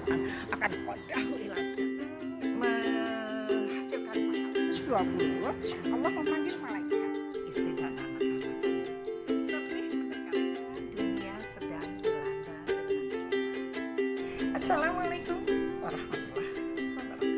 akan qadahu ila menghasilkan pahala. 20 Allah memanggil malaikat istri dan anak-anaknya lebih mendekatkan dunia sedang dilanda dengan sholat. Assalamualaikum warahmatullahi wabarakatuh.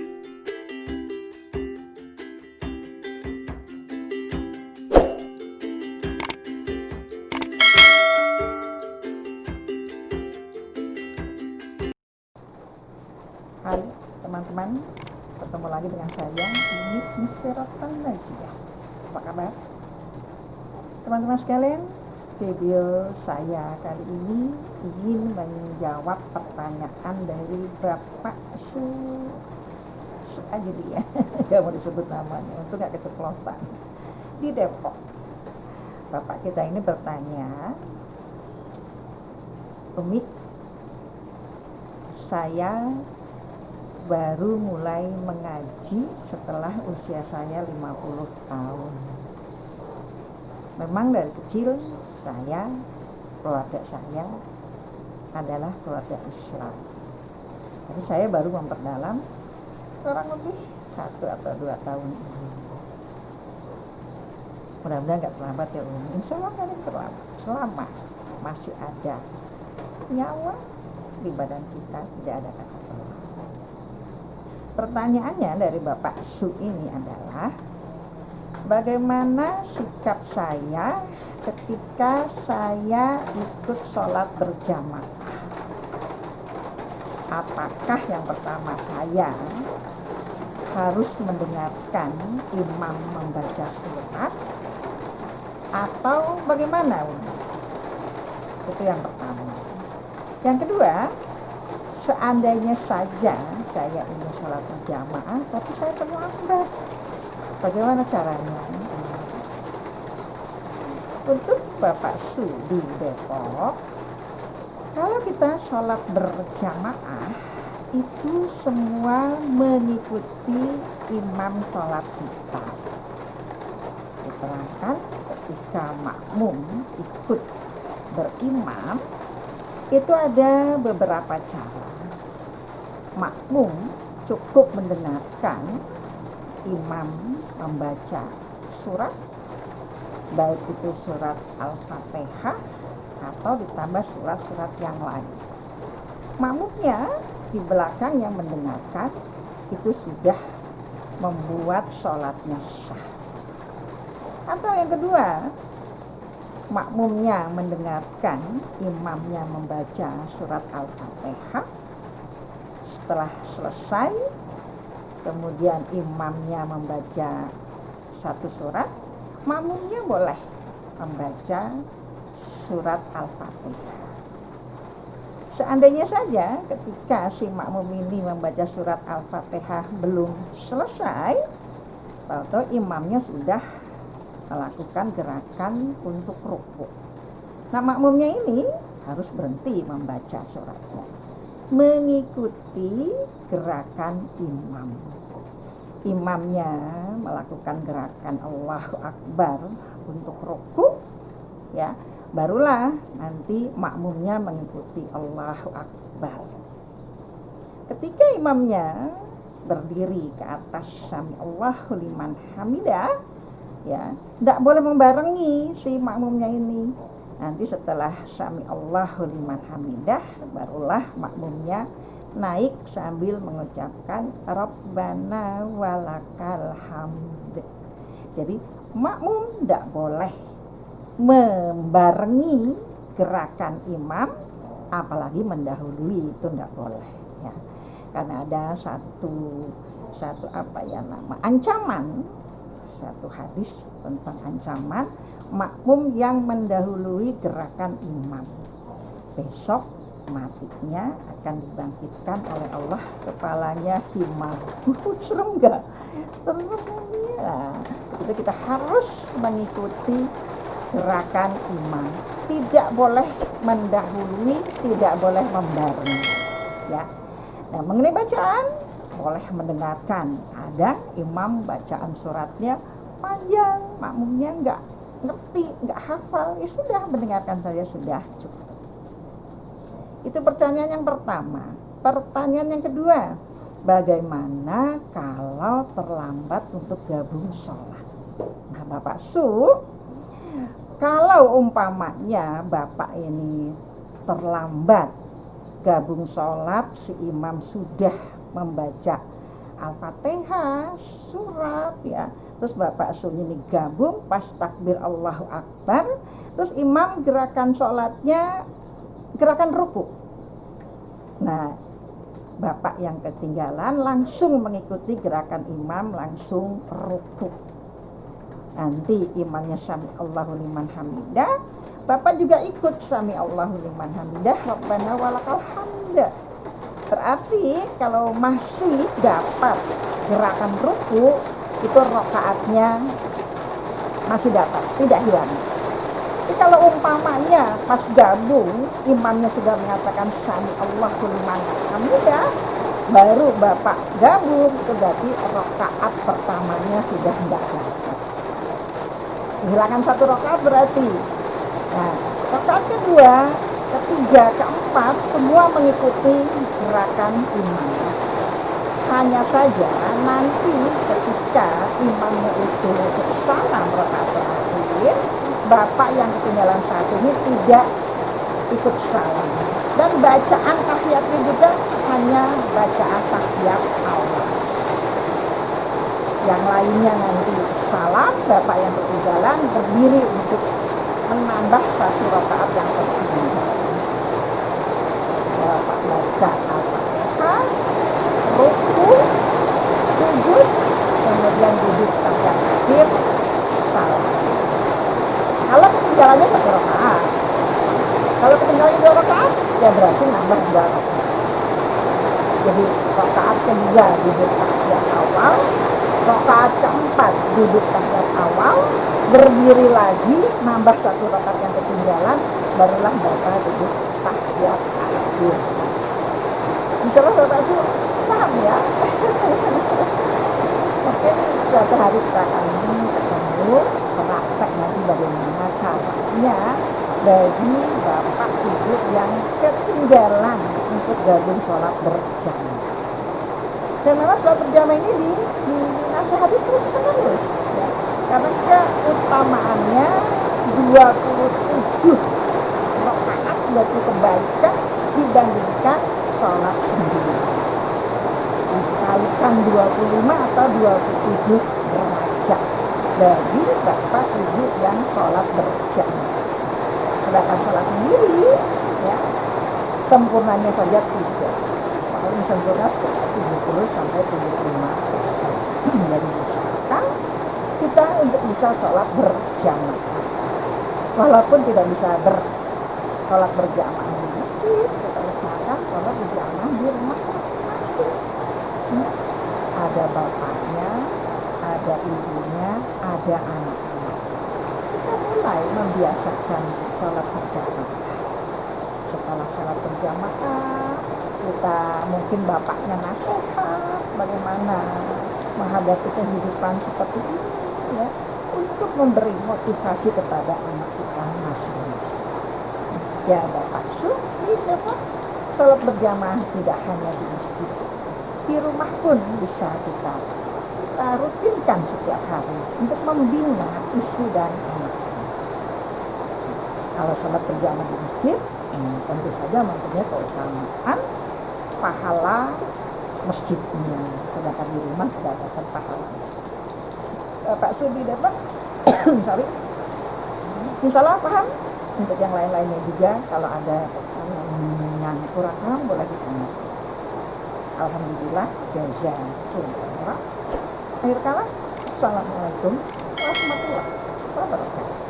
Hai teman-teman, ketemu lagi dengan saya di Misferatan Najiyah. Apa kabar? Teman-teman sekalian, video saya kali ini ingin menjawab pertanyaan dari Bapak Su aja dia, gak mau disebut namanya untuk gak keceplosan, di Depok. Bapak kita ini bertanya, Umi, saya baru mulai mengaji setelah usia saya 50 tahun. Memang dari kecil keluarga saya adalah keluarga Islam. Tapi saya baru memperdalam kurang lebih 1 atau 2 tahun ini. Mudah-mudahan gak terlambat ya Umi. Insya Allah gak terlambat. Selama masih ada nyawa di badan kita, tidak ada kata tolak. Pertanyaannya dari Bapak Su ini adalah, bagaimana sikap saya ketika saya ikut sholat berjamaah? Apakah yang pertama saya harus mendengarkan imam membaca surat atau bagaimana? Itu yang pertama. Yang kedua, seandainya saja saya ingin sholat berjamaah tapi saya terlambat, bagaimana caranya? Untuk Bapak Su di Depok, kalau kita sholat berjamaah itu semua mengikuti imam sholat kita. Diterangkan ketika makmum ikut berimam itu ada beberapa cara. Makmum cukup mendengarkan imam membaca surat, baik itu surat Al-Fatihah atau ditambah surat-surat yang lain. Makmumnya di belakang yang mendengarkan itu sudah membuat sholatnya sah. Atau yang kedua, makmumnya mendengarkan imamnya membaca surat Al-Fatihah. Setelah selesai, kemudian imamnya membaca satu surat, makmumnya boleh membaca surat Al-Fatihah. Seandainya saja ketika si makmum ini membaca surat Al-Fatihah belum selesai, tahu-tahu imamnya sudah melakukan gerakan untuk rukuk. Nah, makmumnya ini harus berhenti membaca suratnya, mengikuti gerakan imam. Imamnya melakukan gerakan Allahu Akbar untuk rukuk, ya, barulah nanti makmumnya mengikuti Allahu Akbar. Ketika imamnya berdiri ke atas sami Allahu liman hamidah, ya, tidak boleh membarengi si makmumnya ini. Nanti setelah sami Allahu liman hamidah, barulah makmumnya naik sambil mengucapkan Rabbana walakal hamd. Jadi makmum tidak boleh membarengi gerakan imam, apalagi mendahului, itu tidak boleh, ya. Karena ada satu ancaman, satu hadis tentang ancaman makmum yang mendahului gerakan imam, besok matinya akan dibangkitkan oleh Allah, kepalanya himar. Serem gak? Serem ya. Jadi kita harus mengikuti gerakan imam, tidak boleh mendahului, tidak boleh membarengi, ya. Nah, mengenai bacaan, boleh mendengarkan. Ada imam bacaan suratnya panjang, makmumnya nggak ngerti, nggak hafal, ya sudah, mendengarkan saja sudah cukup. Itu pertanyaan yang pertama. Pertanyaan yang kedua, bagaimana kalau terlambat untuk gabung sholat? Nah Bapak Su, kalau umpamanya Bapak ini terlambat gabung sholat, si imam sudah membaca Al-Fatihah, surat ya, terus Bapak Su ini gabung pas takbir Allahu Akbar, terus imam gerakan sholatnya gerakan ruku. Nah Bapak yang ketinggalan langsung mengikuti gerakan imam, langsung ruku. Nanti imamnya sami Allahu liman hamidah, Bapak juga ikut sami Allahu liman hamidah, Rabbana walakal hamd. Berarti kalau masih dapat gerakan ruku, itu rakaatnya masih dapat, tidak hilang. Tapi kalau umpamanya pas gabung imamnya sudah mengatakan sami Allahu liman hamidah, baru Bapak gabung, itu berarti rakaat pertamanya sudah tidak dapat. Kehilangan satu rakaat berarti. Nah, rakaat kedua, ketiga, keempat semua mengikuti gerakan imam. Hanya saja nanti ketika imamnya itu salam rakaat terakhir, Bapak yang ketinggalan satu ini tidak ikut salam. Dan bacaan tahiyatnya juga hanya bacaan tahiyat awal. Yang lainnya nanti salam, Bapak yang ketinggalan berdiri untuk menambah satu rakaat yang ketinggalan. Bapak baca Al-Fatihah, ruku, sujud, kemudian duduk tahiyat akhir, salam. Kalau ketinggalannya satu rakaat, kalau ketinggalannya 2 rakaat, ya berarti nambah 2 rakaat. Jadi rakaat kedua duduk tahiyat awal, rakaat keempat duduk tahiyat awal, berdiri lagi, nambah satu rakaat yang ketinggalan, barulah Bapak duduk tahiyat akhir. Misalnya Bapak Su, paham ya? Mungkin suatu hari kita akan ketemu, praktek nanti bagaimana caranya bagi Bapak Ibu yang ketinggalan untuk gabung sholat berjamaah. Dan memang sholat berjamaah ini dinasihati terus menerus ya. Karena keutamaannya 27 rakaat berarti kebaikan dibandingkan sholat sendiri. Dikalikan 25 atau 27 derajat bagi Bapak Ibu yang sholat berjamaah. Sedangkan sholat sendiri ya, sempurnanya saja 3, paling sempurna sekitar 70 sampai 75%. Jadi usahakan kita untuk bisa sholat berjamaah. Walaupun tidak bisa sholat berjamaah di masjid, kita usahakan sholat berjamaah di rumah masing-masing. Ada bapaknya, ada ibunya, ada anak-anak. Kita mulai membiasakan sholat berjamaah. Setelah sholat berjamaah, kita mungkin bapaknya nasihat bagaimana menghadapi kehidupan seperti ini ya, untuk memberi motivasi kepada anak kita masing-masing. Ya Bapak Su, sholat berjamaah tidak hanya di masjid, di rumah pun bisa kita rutinkan setiap hari untuk membina istri dan anak. Kalau sholat berjamaah di masjid, tentu saja mempunyai keutamaan pahala masjidnya, sedangkan di rumah tidak dapat pahala masjid. Pak Subi dapat, sorry, insya Allah paham. Untuk yang lain-lainnya juga, kalau ada yang kurang paham boleh ditanya. Alhamdulillah, jazakumullah. Akhir kala, assalamualaikum warahmatullahi wabarakatuh.